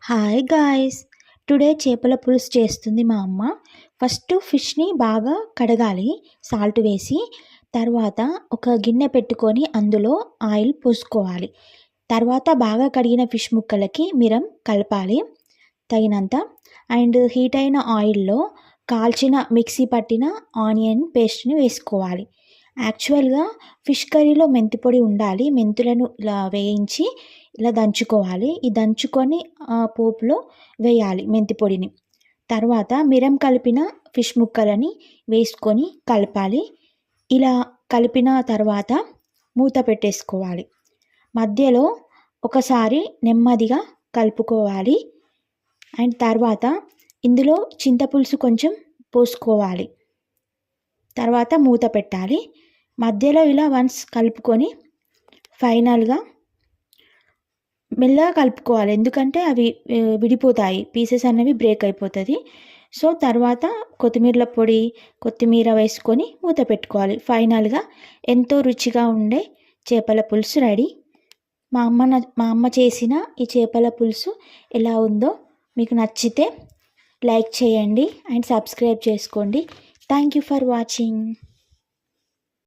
Hi guys! Today చేపల పులుసు చేస్తుంది మా అమ్మ. ఫస్ట్ ఫిష్‌ని బాగా కడగాలి సాల్ట్ వేసి. తర్వాత ఒక గిన్నె పెట్టుకొని అందులో ఆయిల్ పోసుకోవాలి. తర్వాత బాగా కడిగిన ఫిష్ ముక్కలకి మిరం కలపాలి తగినంత. అండ్ హీట్ అయిన ఆయిల్‌లో కాల్చిన మిక్సీ పట్టిన ఆనియన్ పేస్ట్‌ని వేసుకోవాలి. యాక్చువల్‌గా ఫిష్ కర్రీలో మెంతి పొడి ఉండాలి. మెంతులను ఇలా వేయించి ఇలా దంచుకోవాలి. ఈ దంచుకొని పోపులో వేయాలి మెంతి పొడిని. తర్వాత మిరం కలిపిన ఫిష్ ముక్కలని వేసుకొని కలపాలి. ఇలా కలిపిన తర్వాత మూత పెట్టేసుకోవాలి. మధ్యలో ఒకసారి నెమ్మదిగా కలుపుకోవాలి. అండ్ తర్వాత ఇందులో చింతపులుసు కొంచెం పోసుకోవాలి. తర్వాత మూత పెట్టాలి. మధ్యలో ఇలా వన్స్ కలుపుకొని ఫైనల్‌గా మెల్లగా కలుపుకోవాలి. ఎందుకంటే అవి విడిపోతాయి. పీసెస్ అనేవి బ్రేక్ అయిపోతది. సో, తర్వాత కొత్తిమీర వేసుకొని మూత పెట్టుకోవాలి. ఫైనల్‌గా ఎంతో రుచిగా ఉండే చేపల పులుసు రెడీ. మా అమ్మ చేసిన ఈ చేపల పులుసు ఎలా ఉందో మీకు నచ్చితే లైక్ చేయండి అండ్ సబ్స్క్రైబ్ చేసుకోండి. Thank you for watching.